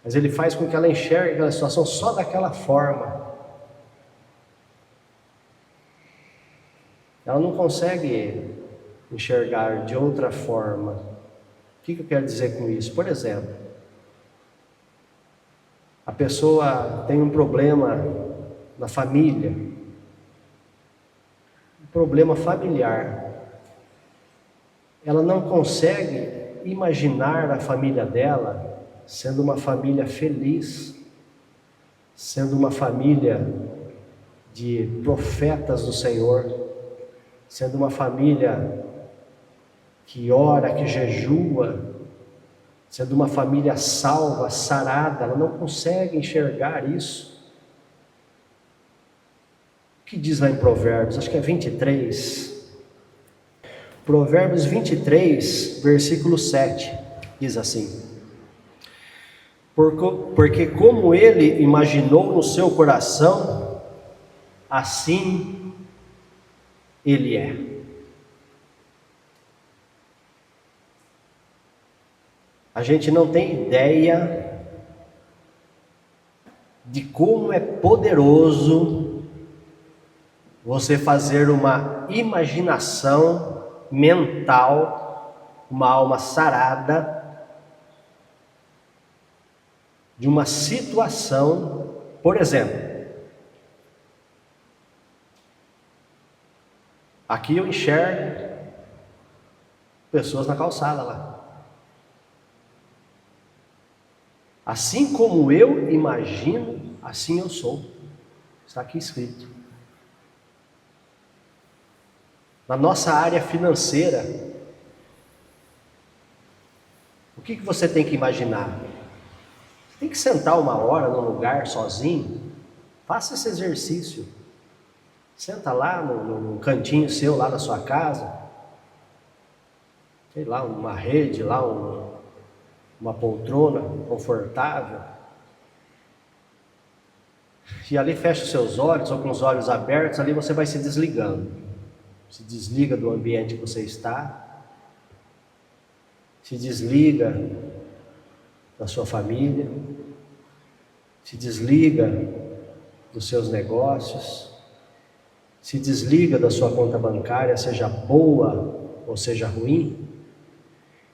mas ele faz com que ela enxergue aquela situação só daquela forma. Ela não consegue enxergar de outra forma. O que eu quero dizer com isso? Por exemplo, a pessoa tem um problema na família, um problema familiar. Ela não consegue imaginar a família dela sendo uma família feliz, sendo uma família de profetas do Senhor, sendo uma família que ora, que jejua, sendo uma família salva, sarada. Ela não consegue enxergar isso. O que diz lá em Provérbios? Acho que é 23. Provérbios 23, versículo 7, diz assim: porque como ele imaginou no seu coração, assim ele é. A gente não tem ideia de como é poderoso você fazer uma imaginação mental, uma alma sarada, de uma situação. Por exemplo, aqui eu enxergo pessoas na calçada lá. Assim como eu imagino, assim eu sou. Está aqui escrito. Na nossa área financeira, o que você tem que imaginar? Você tem que sentar uma hora num lugar sozinho. Faça esse exercício. Senta lá no cantinho seu, lá na sua casa. Sei lá, uma rede, lá uma poltrona confortável, e ali fecha os seus olhos, ou com os olhos abertos, ali você vai se desligando. se desliga do ambiente que você está, se desliga da sua família, se desliga dos seus negócios, se desliga da sua conta bancária, seja boa ou seja ruim,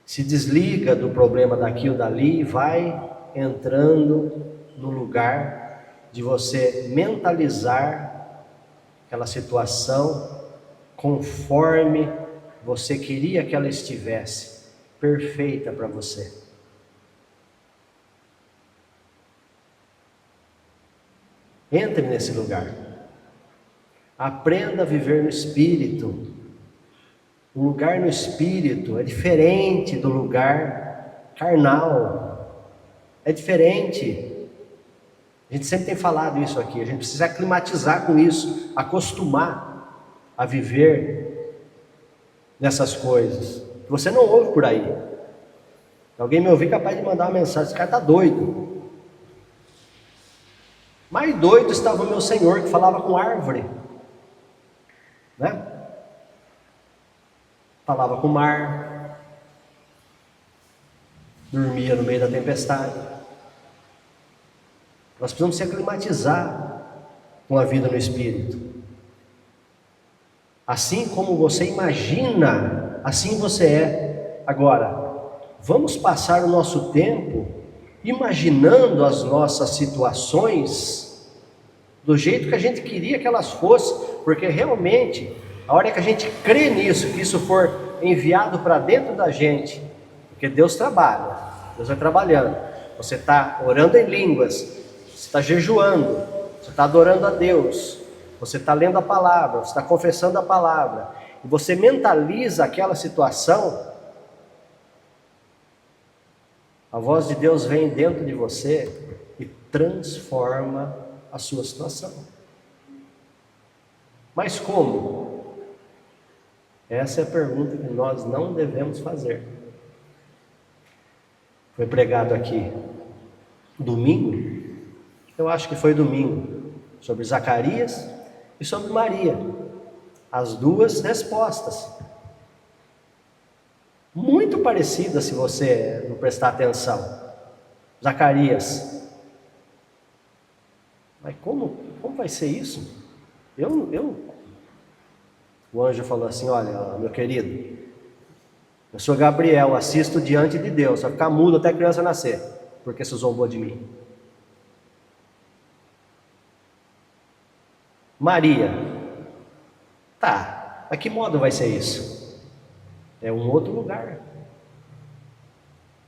se desliga do problema daqui ou dali e vai entrando no lugar de você mentalizar aquela situação conforme você queria que ela estivesse, perfeita para você. Entre nesse lugar. Aprenda a viver no Espírito. O lugar no Espírito é diferente do lugar carnal. É diferente. A gente sempre tem falado isso aqui. A gente precisa aclimatizar com isso, acostumar a viver nessas coisas. Você não ouve por aí. Alguém me ouvir capaz de mandar uma mensagem: esse cara está doido. Mais doido estava o meu Senhor, que falava com árvore, né? Falava com o mar, dormia no meio da tempestade. Nós precisamos se aclimatizar com a vida no Espírito. Assim como você imagina, assim você é. Agora, vamos passar o nosso tempo imaginando as nossas situações do jeito que a gente queria que elas fossem, porque realmente, a hora que a gente crê nisso, que isso for enviado para dentro da gente, porque Deus trabalha, Deus vai trabalhando, você está orando em línguas, você está jejuando, você está adorando a Deus, você está lendo a palavra, você está confessando a palavra, e você mentaliza aquela situação, a voz de Deus vem dentro de você e transforma a sua situação. Mas como? Essa é a pergunta que nós não devemos fazer. Foi pregado aqui domingo, eu acho que foi domingo, sobre Zacarias e sobre Maria. As duas respostas. Muito parecidas, se você não prestar atenção. Zacarias: mas como vai ser isso? O anjo falou assim: olha, meu querido, eu sou Gabriel, assisto diante de Deus, vai ficar mudo até a criança nascer, porque você zombou de mim. Maria: tá, mas que modo vai ser isso? É um outro lugar.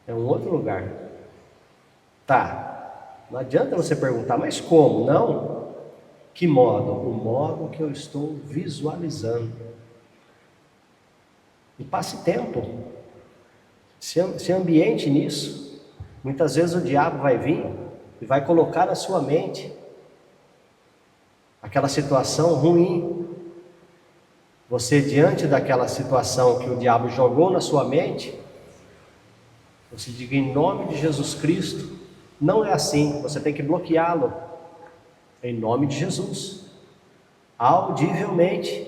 É um outro lugar. Tá, não adianta você perguntar, mas como? Não. Que modo? O modo que eu estou visualizando. E passe tempo. Se ambiente nisso. Muitas vezes o diabo vai vir e vai colocar na sua mente aquela situação ruim. Você, diante daquela situação que o diabo jogou na sua mente, você diga: em nome de Jesus Cristo, não é assim, você tem que bloqueá-lo, em nome de Jesus, audivelmente.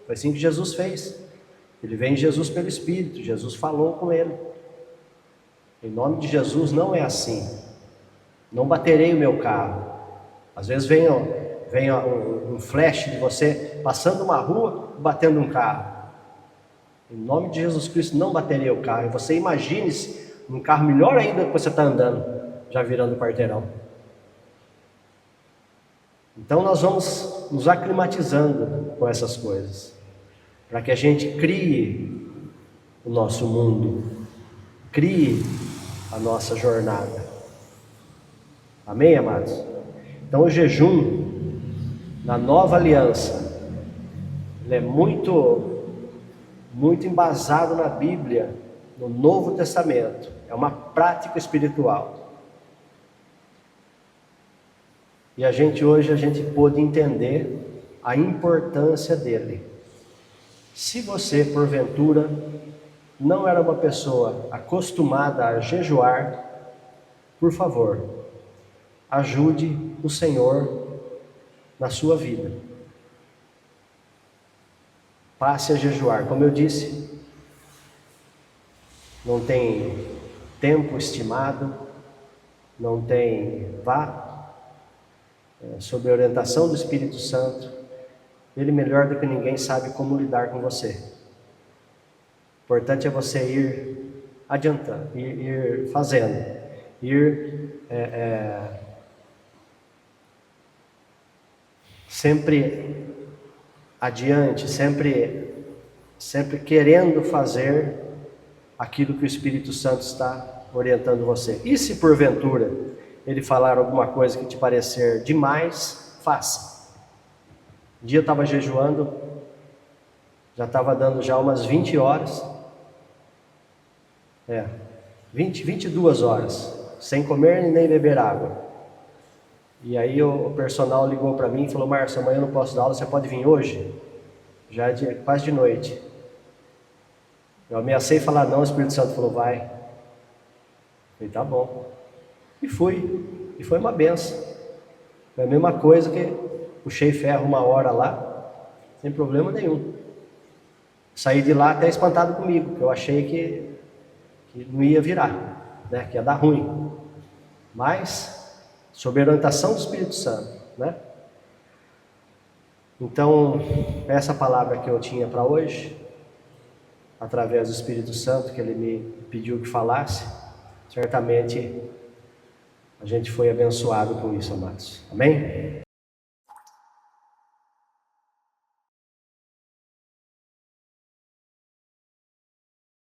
Foi assim que Jesus fez. Ele veio em Jesus pelo Espírito, Jesus falou com ele. Em nome de Jesus não é assim. Não baterei o meu carro. Às vezes vem um flash de você passando uma rua, batendo um carro. Em nome de Jesus Cristo não baterei o carro. E você imagine-se num carro melhor ainda que você está andando, já virando quarteirão. Então nós vamos nos aclimatizando com essas coisas, para que a gente crie o nosso mundo, crie a nossa jornada. Amém, amados? Então o jejum na nova aliança, ele é muito embasado na Bíblia, no Novo Testamento. É uma prática espiritual. E hoje a gente pôde entender a importância dele. Se você, porventura, não era uma pessoa acostumada a jejuar, por favor, ajude o Senhor na sua vida. passe a jejuar. Como eu disse, não tem tempo estimado, não tem, vá, sob a orientação do Espírito Santo. Ele melhor do que ninguém sabe como lidar com você. O importante é você ir adiantando, ir fazendo, ir sempre adiante, sempre querendo fazer aquilo que o Espírito Santo está orientando você. E se porventura ele falar alguma coisa que te parecer demais, faça. Um dia eu estava jejuando, já estava dando já umas 20 horas, 22 horas, sem comer nem beber água. E aí o personal ligou para mim e falou: Márcio, amanhã eu não posso dar aula, você pode vir hoje? Já é quase de noite. Eu ameacei falar não, o Espírito Santo falou: vai. Eu falei: tá bom. E fui. E foi uma benção. Foi a mesma coisa que puxei ferro 1 hora lá, sem problema nenhum. Saí de lá até espantado comigo, porque eu achei que não ia virar, né? Que ia dar ruim. Mas, sob a orientação do Espírito Santo, né? Então, essa palavra que eu tinha para hoje, através do Espírito Santo, que ele me pediu que falasse, certamente a gente foi abençoado com isso, amados. Amém?